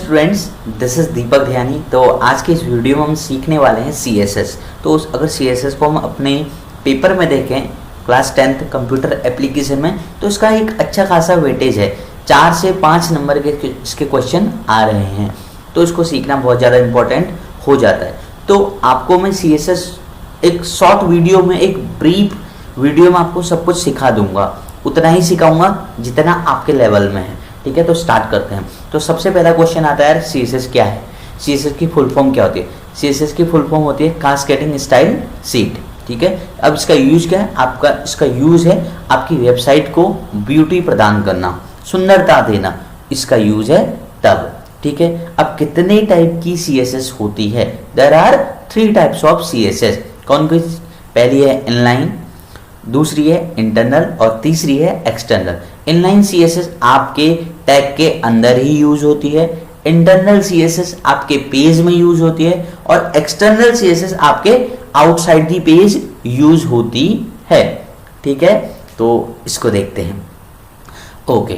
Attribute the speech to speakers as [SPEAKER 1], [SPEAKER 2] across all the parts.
[SPEAKER 1] Students, this is दीपक ध्यानी। तो आज के इस वीडियो में हम सीखने वाले हैं CSS। तो अगर CSS को हम अपने पेपर में देखें क्लास 10th कंप्यूटर एप्लीकेशन में, तो इसका एक अच्छा खासा वेटेज है। 4 से 5 नंबर के इसके क्वेश्चन आ रहे हैं, तो इसको सीखना बहुत ज़्यादा इम्पोर्टेंट हो जाता है। तो आपको मैं CSS एक शॉर्ट वीडियो में, एक ब्रीफ वीडियो में आपको सब कुछ सिखा दूंगा। उतना ही सिखाऊंगा जितना आपके लेवल में है। ठीक है, तो स्टार्ट करते हैं। तो सबसे पहला क्वेश्चन आता है यार, CSS क्या है, CSS की फुल फॉर्म क्या होती है। CSS की फुल फॉर्म होती है कास्केडिंग स्टाइल शीट। ठीक है, अब इसका यूज क्या है आपका, इसका यूज है आपकी वेबसाइट को ब्यूटी प्रदान करना, सुंदरता देना, इसका यूज है तब। ठीक है, अब कितने टाइप की CSS होती है, there are 3 types of CSS। कौन कौन? पहली है इनलाइन, दूसरी है इंटरनल और तीसरी है एक्सटर्नल। इनलाइन CSS आपके टैग के अंदर ही यूज होती है, इंटरनल CSS आपके पेज में यूज होती है और एक्सटर्नल CSS आपके आउटसाइड दी पेज यूज होती है। ठीक है, तो इसको देखते हैं। ओके,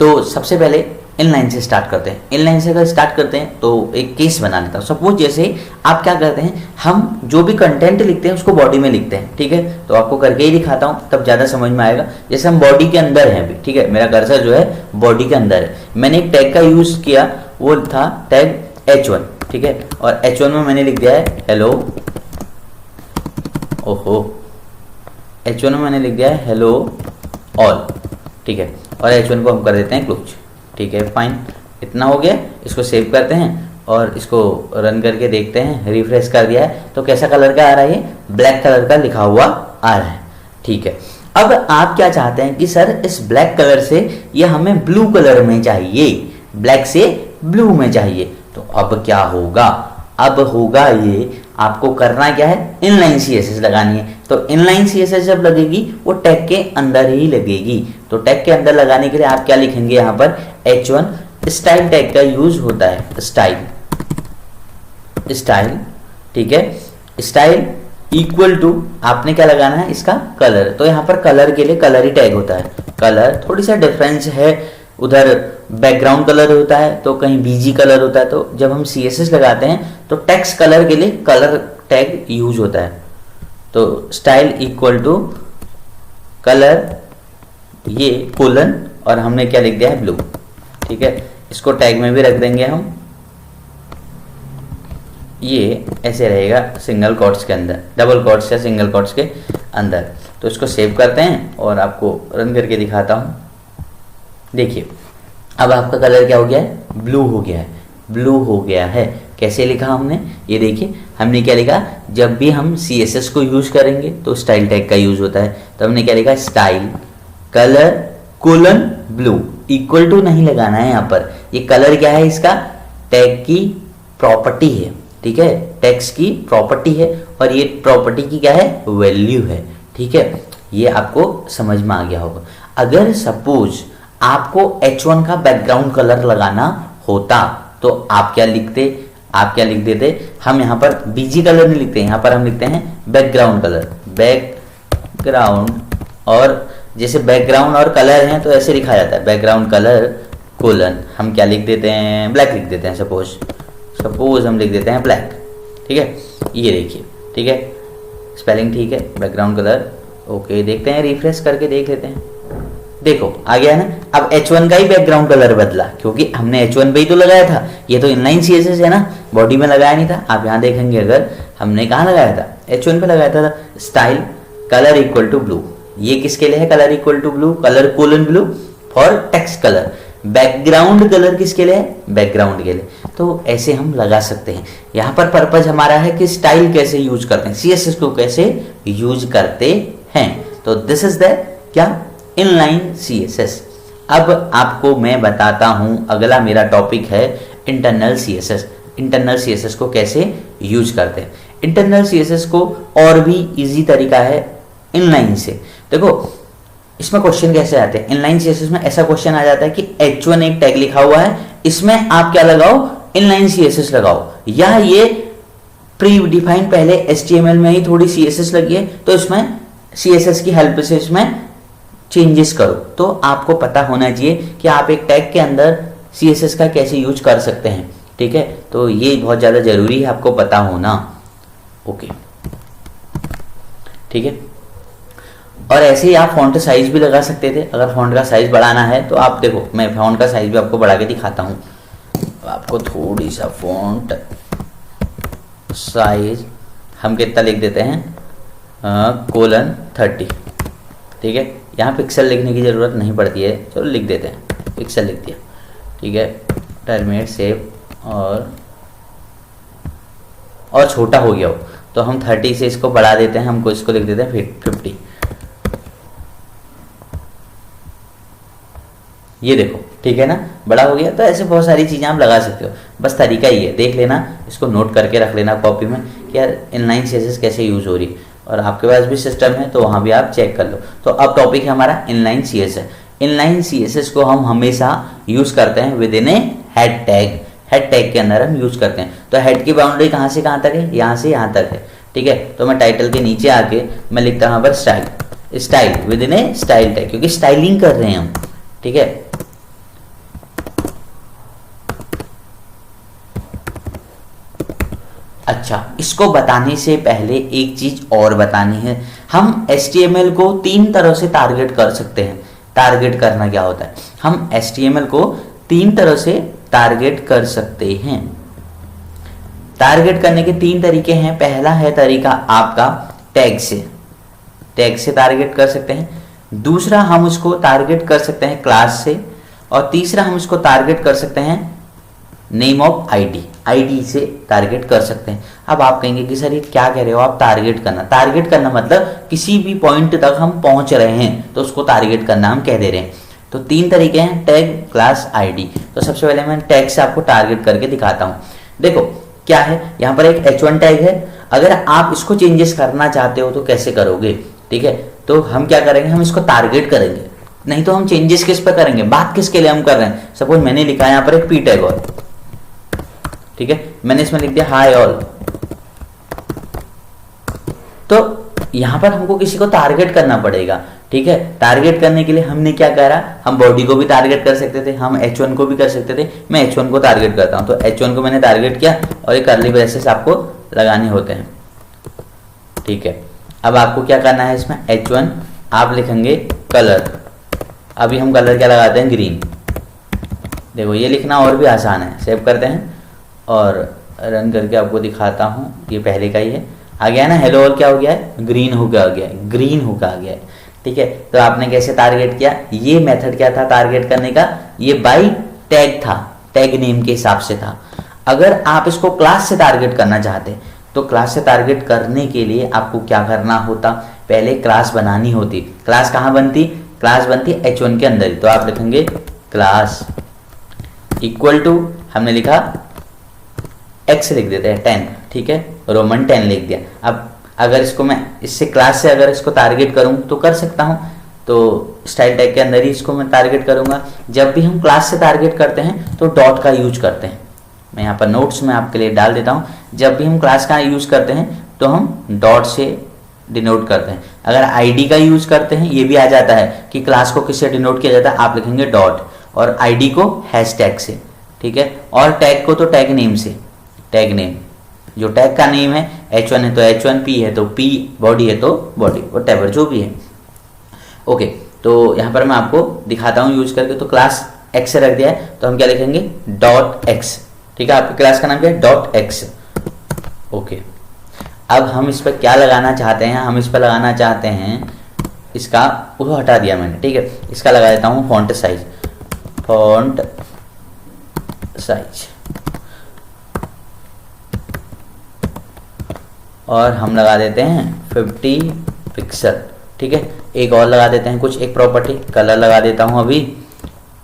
[SPEAKER 1] तो सबसे पहले इनलाइन से स्टार्ट करते हैं। इनलाइन से अगर स्टार्ट करते हैं तो एक केस बना लेता हूँ। सपोज जैसे आप क्या करते हैं, हम जो भी कंटेंट लिखते हैं उसको बॉडी में लिखते हैं। ठीक है, तो आपको करके ही दिखाता हूँ तब ज़्यादा समझ में आएगा। जैसे हम बॉडी के अंदर हैं अभी, ठीक है, मेरा कर्सर जो है बॉडी के अंदर है। मैंने एक टैग का यूज़ किया, वो था टैग H1। ठीक है, और H1 में मैंने लिख दिया है हेलो। ओहो, H1 में मैंने लिख दिया है हेलो ऑल। ठीक है, और H1 को हम कर देते हैं क्लोज। ठीक है, फाइन, इतना हो गया। इसको सेव करते हैं और इसको रन करके देखते हैं। रिफ्रेश कर दिया है तो कैसा कलर का आ रहा है, ये ब्लैक कलर का लिखा हुआ आ रहा है। ठीक है, अब आप क्या चाहते हैं कि सर इस ब्लैक कलर से ये हमें ब्लू कलर में चाहिए, ब्लैक से ब्लू में चाहिए। तो अब क्या होगा, अब होगा ये, आपको करना क्या है, इनलाइन CSS लगानी है। तो इनलाइन CSS जब लगेगी वो टैग के अंदर ही लगेगी। तो टैग के अंदर लगाने के लिए आप क्या लिखेंगे, यहाँ पर H1 स्टाइल टैग का यूज होता है, स्टाइल। ठीक है, स्टाइल इक्वल टू आपने क्या लगाना है, इसका कलर। तो यहाँ पर कलर के लिए कलर ही टैग होता है। कलर थोड़ी सा डिफरेंस है, उधर बैकग्राउंड कलर होता है तो कहीं BG कलर होता है। तो जब हम CSS लगाते हैं तो टेक्स्ट कलर के लिए कलर टैग यूज होता है। तो स्टाइल इक्वल टू कलर, ये कोलन, और हमने क्या लिख दिया है, ब्लू। ठीक है, इसको टैग में भी रख देंगे हम, ये ऐसे रहेगा सिंगल कोट्स के अंदर, डबल कोट्स या सिंगल कोट्स के अंदर। तो इसको सेव करते हैं और आपको रन करके दिखाता हूँ। देखिए, अब आपका कलर क्या हो गया है, ब्लू हो गया है। ब्लू हो गया है, कैसे लिखा हमने, ये देखिए हमने क्या लिखा, जब भी हम CSS को यूज करेंगे तो स्टाइल टैग का यूज होता है। तो हमने क्या लिखा, style colour colon blue, equal to नहीं लगाना है यहाँ पर। ये कलर क्या है, इसका टैग की प्रॉपर्टी है। ठीक है, टेक्स्ट की प्रॉपर्टी है और ये प्रॉपर्टी की क्या है, वैल्यू है। ठीक है, ये आपको समझ में आ गया होगा। अगर सपोज आपको H1 का बैकग्राउंड कलर लगाना होता तो आप क्या लिखते, आप क्या लिख देते, हम यहाँ पर BG कलर नहीं लिखते, यहाँ पर हम लिखते हैं बैकग्राउंड कलर। बैकग्राउंड, और जैसे बैकग्राउंड और कलर हैं तो ऐसे लिखा जाता है, बैकग्राउंड कलर कोलन, हम क्या लिख देते हैं, ब्लैक लिख देते हैं। सपोज हम लिख देते हैं ब्लैक। ठीक है, ये देखिए, ठीक है, स्पेलिंग ठीक है, बैकग्राउंड कलर। ओके, देखते हैं, रिफ्रेश करके देख लेते हैं। देखो आ गया ना। अब H1 का ही बैकग्राउंड कलर बदला, क्योंकि हमने H1 पे ही तो लगाया था। ये तो इनलाइन CSS है ना, बॉडी में लगाया नहीं था। आप यहाँ देखेंगे, अगर हमने कहाँ लगाया था, H1 पे लगाया था। Style colour equal to blue, ये किसके लिए है, colour equal to blue, colour colon blue for text colour. Background colour किसके लिए है, बैकग्राउंड के लिए। तो ऐसे हम लगा सकते हैं। यहाँ पर पर्पज हमारा है कि स्टाइल कैसे यूज करते हैं, CSS को कैसे यूज करते हैं। तो दिस इज द क्या, इनलाइन CSS। अब आपको मैं बताता हूं, अगला मेरा टॉपिक है इंटरनल CSS। इंटरनल CSS को कैसे यूज करते हैं। इंटरनल CSS को और भी इजी तरीका है इनलाइन से। देखो इसमें क्वेश्चन कैसे आते हैं, इनलाइन CSS में ऐसा क्वेश्चन आ जाता है कि H1 एक टैग लिखा हुआ है, इसमें आप क्या लगाओ, इनलाइन CSS लगाओ, या ये प्री डिफाइंड पहले HTML में ही थोड़ी CSS लगी है तो इसमें CSS की हेल्प से इसमें चेंजेस करो। तो आपको पता होना चाहिए कि आप एक टैग के अंदर CSS का कैसे यूज कर सकते हैं। ठीक है, तो ये बहुत ज़्यादा ज़रूरी है आपको पता होना। ओके, ठीक है। और ऐसे ही आप फॉन्ट साइज भी लगा सकते थे। अगर फॉन्ट का साइज बढ़ाना है तो आप देखो, मैं फॉन्ट का साइज भी आपको बढ़ा के दिखाता हूँ। आपको थोड़ी सा फॉन्ट साइज हम कितना लिख देते हैं, :30, ठीक है। यहाँ पिक्सल लिखने की ज़रूरत नहीं पड़ती है, चलो लिख देते हैं, पिक्सल लिख दिया, ठीक है। टर्मिनेट सेव, और छोटा हो गया हो तो हम 30 से इसको बढ़ा देते हैं, हमको इसको लिख देते हैं 50। ये देखो, ठीक है ना, बड़ा हो गया। तो ऐसे बहुत सारी चीज़ें आप लगा सकते हो, बस तरीका ही है, देख लेना, इसको नोट करके रख लेना कॉपी में कि यार इनलाइन सीएसएस कैसे यूज़ हो रही है, और आपके पास भी सिस्टम है तो वहाँ भी आप चेक कर लो। तो अब टॉपिक है हमारा इनलाइन सीएसएस। इनलाइन सीएसएस को हम हमेशा यूज़ करते हैं with in A head tag. Head tag के अंदर हम यूज़ करते हैं। तो हेड की बाउंड्री कहाँ से कहाँ तक है, यहाँ से यहाँ तक है, ठीक है। तो मैं टाइटल के नीचे आके मैं लिखता हूँ यहाँ पर style with in A style tag, क्योंकि स्टाइलिंग कर रहे हैं हम, ठीक है। अच्छा, इसको बताने से पहले एक चीज और बतानी है। हम HTML को 3 तरह से टारगेट कर सकते हैं। टारगेट करना क्या होता है, हम HTML को 3 तरह से टारगेट कर सकते हैं। टारगेट करने के 3 तरीके हैं। पहला है तरीका आपका टैग से टारगेट कर सकते हैं। दूसरा हम उसको टारगेट कर सकते हैं क्लास से, और तीसरा हम उसको टारगेट कर सकते हैं नेम ऑफ आईडी से टारगेट कर सकते हैं। अब आप कहेंगे कि सर ये क्या कह रहे हो आप, टारगेट करना मतलब किसी भी पॉइंट तक हम पहुंच रहे हैं तो उसको टारगेट करना हम कह दे रहे हैं। तो 3 तरीके हैं, टैग, क्लास, आईडी। तो सबसे पहले मैं टैग से आपको टारगेट करके दिखाता हूँ। देखो क्या है, यहाँ पर एक H1 टैग है। अगर आप इसको चेंजेस करना चाहते हो तो कैसे करोगे, ठीक है। तो हम क्या करेंगे, हम इसको टारगेट करेंगे, नहीं तो हम चेंजेस किस पर करेंगे, बात किसके लिए हम कर रहे हैं। सपोज मैंने लिखा है यहाँ पर एक P टैग, और ठीक है, मैंने इसमें लिख दिया हाय ऑल। तो यहां पर हमको किसी को टारगेट करना पड़ेगा, ठीक है। टारगेट करने के लिए हमने क्या करा, हम बॉडी को भी टारगेट कर सकते थे, हम H1 को भी कर सकते थे। मैं H1 को टारगेट करता हूं, तो H1 को मैंने टारगेट किया, और ये कर्ली ब्रेसेस आपको लगाने होते हैं, ठीक है। अब आपको क्या करना है, इसमें H1 आप लिखेंगे कलर। अभी हम कलर क्या लगाते हैं, ग्रीन। देखो ये लिखना और भी आसान है। सेव करते हैं और रन करके आपको दिखाता हूँ। ये पहले का ही है, आ गया ना, हेलो ऑल क्या हो गया है, ग्रीन हो गया, ग्रीन हो गया है, ठीक है। तो आपने कैसे टारगेट किया, ये मेथड क्या था टारगेट करने का, ये बाय टैग था, टैग नेम के हिसाब से था। अगर आप इसको क्लास से टारगेट करना चाहते तो क्लास से टारगेट करने के लिए आपको क्या करना होता, पहले क्लास बनानी होती। क्लास कहाँ बनती, क्लास बनती H1 के अंदर ही। तो आप लिखेंगे क्लास इक्वल टू, हमने लिखा x लिख देते हैं 10, ठीक है, रोमन 10 लिख दिया। अब अगर इसको मैं इससे क्लास से अगर इसको टारगेट करूं तो कर सकता हूं, तो स्टाइल टैग के अंदर ही इसको मैं टारगेट करूंगा। जब भी हम क्लास से टारगेट करते हैं तो डॉट का यूज करते हैं। मैं यहाँ पर नोट्स में आपके लिए डाल देता हूँ, जब भी हम क्लास का यूज करते हैं तो हम डॉट से डिनोट करते हैं। अगर आईडी का यूज करते हैं, ये भी आ जाता है कि क्लास को किससे डिनोट किया जाता है, आप लिखेंगे डॉट, और आईडी को हैशटैग से, ठीक है, और टैग को तो टैग नेम से, टैग नेम, जो टैग का नेम है H1 है तो H1, P है तो P, बॉडी है तो बॉडी, व्हाटएवर जो भी है। ओके, तो यहाँ पर मैं आपको दिखाता हूँ यूज करके। तो क्लास x से रख दिया है, तो हम क्या लिखेंगे डॉट x, ठीक है। आपकी क्लास का नाम क्या है, डॉट x। ओके, अब हम इस पर क्या लगाना चाहते हैं, हम इस पर लगाना चाहते हैं इसका, वो हटा दिया मैंने, ठीक है। इसका लगा देता हूँ फॉन्ट साइज, और हम लगा देते हैं 50 पिक्सल, ठीक है। एक और लगा देते हैं कुछ, एक प्रॉपर्टी कलर लगा देता हूं अभी,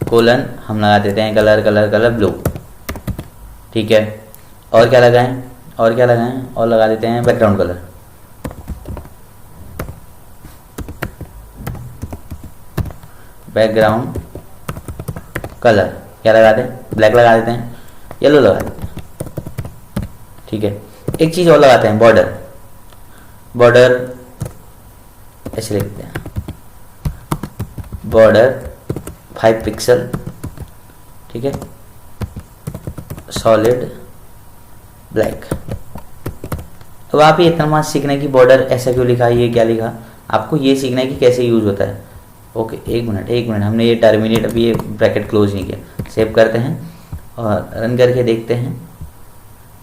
[SPEAKER 1] कोलन हम लगा देते हैं कलर ब्लू, ठीक है। और क्या लगाएं, और लगा देते हैं बैकग्राउंड कलर, क्या लगा दें, ब्लैक लगा देते हैं, येलो लगा देते हैं, ठीक है। एक चीज और लगाते हैं, बॉर्डर ऐसे लिखते हैं, बॉर्डर 5 पिक्सल, ठीक है। Solid black. अब आप ये इतना मत सीखना है कि बॉर्डर ऐसा क्यों लिखा, ये क्या लिखा, आपको ये सीखना है कि कैसे यूज़ होता है। ओके, एक मिनट, हमने ये टर्मिनेट, अभी ये ब्रैकेट क्लोज नहीं किया। सेव करते हैं और रन करके देखते हैं।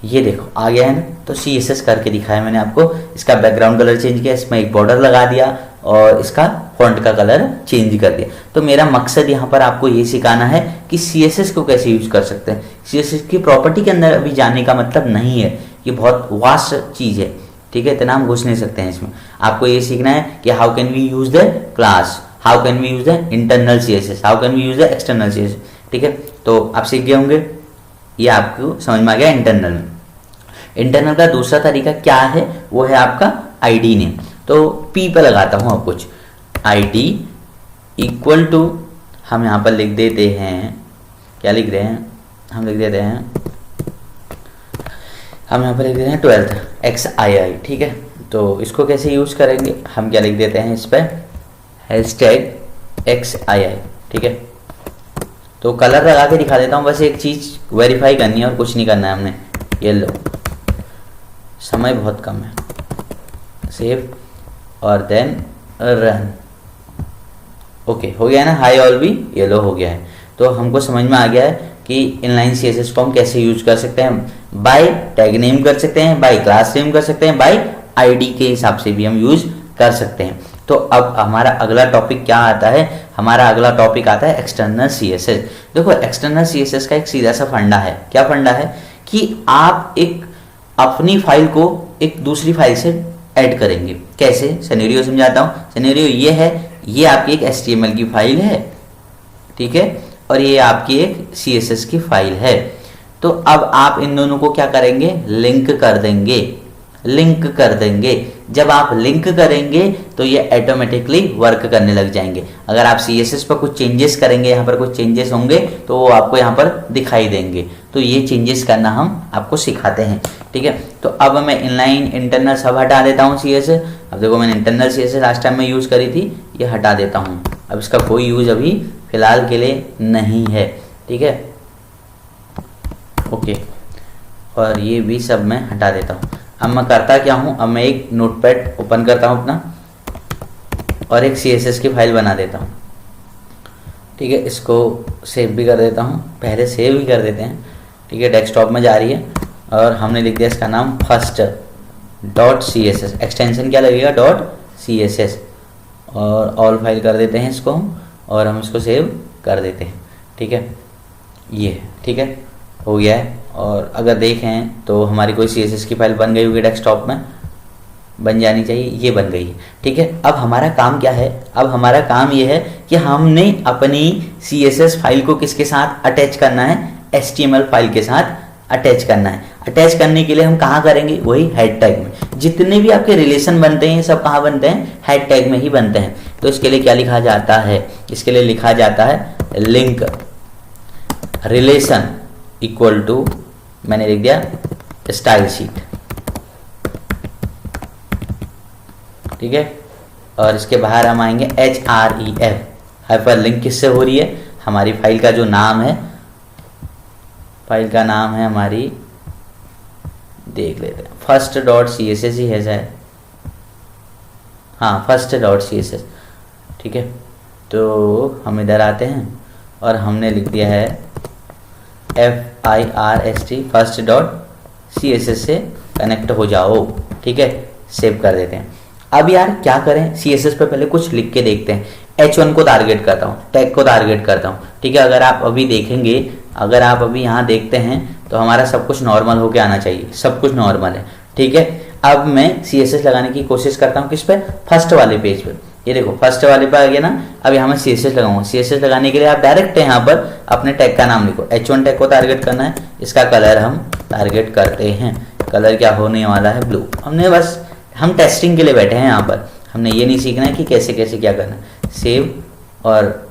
[SPEAKER 1] ये देखो आ गया है ना। तो CSS करके दिखाया मैंने आपको। इसका बैकग्राउंड कलर चेंज किया, इसमें एक बॉर्डर लगा दिया और इसका फॉन्ट का कलर चेंज कर दिया। तो मेरा मकसद यहाँ पर आपको ये सिखाना है कि CSS को कैसे यूज कर सकते हैं। CSS की प्रॉपर्टी के अंदर अभी जाने का मतलब नहीं है, ये बहुत वास्ट चीज़ है, ठीक है, इतना हम घुस नहीं सकते हैं इसमें। आपको ये सीखना है कि how can we use the class, how can we use the internal CSS, how can we use the external CSS। ठीक है, तो आप सीख गए होंगे, ये आपको समझ में आ गया। इंटरनल में, इंटरनल का दूसरा तरीका क्या है, वो है आपका ID नेम। तो P पे लगाता हूँ अब कुछ, ID इक्वल टू, हम यहाँ पर लिख देते हैं, क्या लिख रहे हैं, हम लिख देते हैं, हम यहाँ पर लिख देते हैं 12th XII। ठीक है, तो इसको कैसे यूज़ करेंगे, हम क्या लिख देते हैं इस पर, #XII। ठीक है, तो कलर लगा के दिखा देता हूँ, बस एक चीज़ वेरीफाई करनी है और कुछ नहीं करना है हमने। ये लो, समय बहुत कम है, सेव और देन रन। ओके, हो गया ना, हाई ऑल भी येलो हो गया है। तो हमको समझ में आ गया है कि इनलाइन CSS को हम कैसे यूज कर सकते हैं। बाय टैग नेम कर सकते हैं, बाय क्लास नेम कर सकते हैं, बाय ID के हिसाब से भी हम यूज कर सकते हैं। तो अब हमारा अगला टॉपिक क्या आता है, हमारा अगला टॉपिक आता है एक्सटर्नल CSS। देखो, एक्सटर्नल CSS का एक सीधा सा फंडा है। क्या फंडा है कि आप एक अपनी फाइल को एक दूसरी फाइल से ऐड करेंगे। कैसे, सिनेरियो समझाता हूँ। सिनेरियो ये है, ये आपकी एक HTML की फाइल है, ठीक है, और ये आपकी एक CSS की फाइल है। तो अब आप इन दोनों को क्या करेंगे, लिंक कर देंगे, लिंक कर देंगे। जब आप लिंक करेंगे तो ये ऑटोमेटिकली वर्क करने लग जाएंगे। अगर आप CSS पर कुछ चेंजेस करेंगे, यहाँ पर कुछ चेंजेस होंगे तो वो आपको यहाँ पर दिखाई देंगे। तो ये चेंजेस करना हम आपको सिखाते हैं। ठीक है, तो अब मैं इनलाइन इंटरनल सब हटा देता हूँ CSS। अब देखो, मैंने इंटरनल CSS लास्ट टाइम में यूज़ करी थी, ये हटा देता हूँ। अब इसका कोई यूज़ अभी फिलहाल के लिए नहीं है। ठीक है, ओके, और ये भी सब मैं हटा देता हूँ। अब मैं करता क्या हूँ, अब मैं एक नोटपैड ओपन करता हूँ अपना और एक CSS की फाइल बना देता हूँ। ठीक है, इसको सेव भी कर देता हूँ, पहले सेव भी कर देते हैं। ठीक है, डेस्कटॉप में जा रही है और हमने लिख दिया इसका नाम first.css। एक्सटेंशन क्या लगेगा, .css, और ऑल फाइल कर देते हैं इसको हम, और हम इसको सेव कर देते हैं। ठीक है, ये ठीक है, हो गया है। और अगर देखें तो हमारी कोई CSS की फाइल बन गई होगी, डेस्कटॉप में बन जानी चाहिए, ये बन गई है। ठीक है, अब हमारा काम क्या है, अब हमारा काम ये है कि हमने अपनी CSS फाइल को किसके साथ अटैच करना है, HTML फाइल के साथ अटैच करना है। अटैच करने के लिए हम कहाँ करेंगे, वही हेड टैग में। जितने भी आपके रिलेशन बनते हैं सब कहाँ बनते हैं, हेड टैग में ही बनते हैं। तो इसके लिए क्या लिखा जाता है, इसके लिए लिखा जाता है लिंक रिलेशन इक्वल टू, मैंने लिख दिया स्टाइल शीट। ठीक है, और इसके बाहर हम आएंगे href। हाइपर लिंक किससे हो रही है, हमारी फाइल का जो नाम है, फाइल का नाम है हमारी, देख लेते हैं, first.css ही है शायद, हाँ first.css। ठीक है, तो हम इधर आते हैं और हमने लिख दिया है FIRST first.css से कनेक्ट हो जाओ। ठीक है, सेव कर देते हैं। अब यार क्या करें, CSS पे पहले कुछ लिख के देखते हैं। H1 को टारगेट करता हूँ, टैग को टारगेट करता हूँ। ठीक है, अगर आप अभी देखेंगे, अगर आप अभी यहाँ देखते हैं तो हमारा सब कुछ नॉर्मल होके आना चाहिए, सब कुछ नॉर्मल है। ठीक है, अब मैं CSS लगाने की कोशिश करता हूँ, किस पे, फर्स्ट वाले पेज पे। ये देखो फर्स्ट वाले पे आ गया ना। अब यहाँ मैं CSS लगाऊंगा। CSS लगाने के लिए आप डायरेक्ट यहाँ पर अपने टैग का नाम लिखो। H1 टैग को टारगेट करना है, इसका कलर हम टारगेट करते हैं। कलर क्या होने वाला है, ब्लू। हमने बस, हम टेस्टिंग के लिए बैठे हैं यहाँ पर, हमने ये नहीं सीखना है कि कैसे कैसे क्या करना है। सेव, और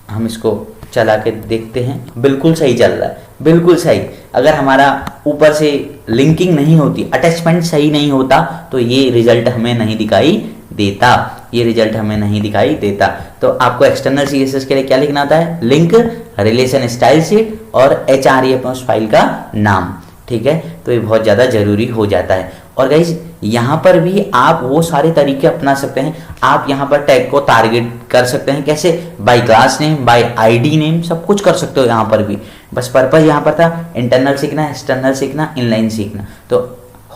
[SPEAKER 1] हम इसको चला के देखते हैं, बिल्कुल सही चल रहा है, बिल्कुल सही। अगर हमारा ऊपर से लिंकिंग नहीं होती, अटैचमेंट सही नहीं होता, तो ये रिजल्ट हमें नहीं दिखाई देता, ये रिजल्ट हमें नहीं दिखाई देता। तो आपको एक्सटर्नल सीएसएस के लिए क्या लिखना आता है, लिंक, रिलेशन स्टाइल शीट और HREF फाइल का नाम, ठीक है। तो ये बहुत ज़्यादा जरूरी हो जाता है। और गाइज यहाँ पर भी आप वो सारे तरीके अपना सकते हैं। आप यहाँ पर टैग को टारगेट कर सकते हैं, कैसे, by class name, by ID name, सब कुछ कर सकते हो यहाँ पर भी। बस पर्पज यहाँ पर था इंटरनल सीखना, एक्सटर्नल सीखना, इनलाइन सीखना। तो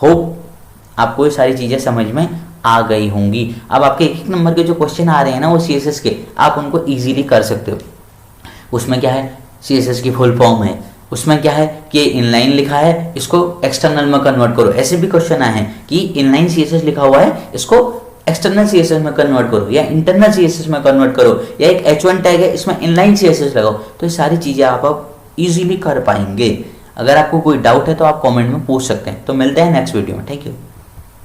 [SPEAKER 1] होप आपको ये सारी चीज़ें समझ में आ गई होंगी। अब आपके एक नंबर के जो क्वेश्चन आ रहे हैं ना वो CSS के, आप उनको ईजिली कर सकते हो। उसमें क्या है, CSS की फुल फॉर्म है, उसमें क्या है कि इनलाइन लिखा है, इसको एक्सटर्नल में कन्वर्ट करो। ऐसे भी क्वेश्चन आए हैं कि इनलाइन CSS लिखा हुआ है, इसको एक्सटर्नल CSS में कन्वर्ट करो, या इंटरनल CSS में कन्वर्ट करो, या एक H1 टैग है इसमें इनलाइन CSS लगाओ। तो ये सारी चीज़ें आप इजीली कर पाएंगे। अगर आपको कोई डाउट है तो आप कमेंट में पूछ सकते हैं। तो मिलते हैं नेक्स्ट वीडियो में, थैंक यू।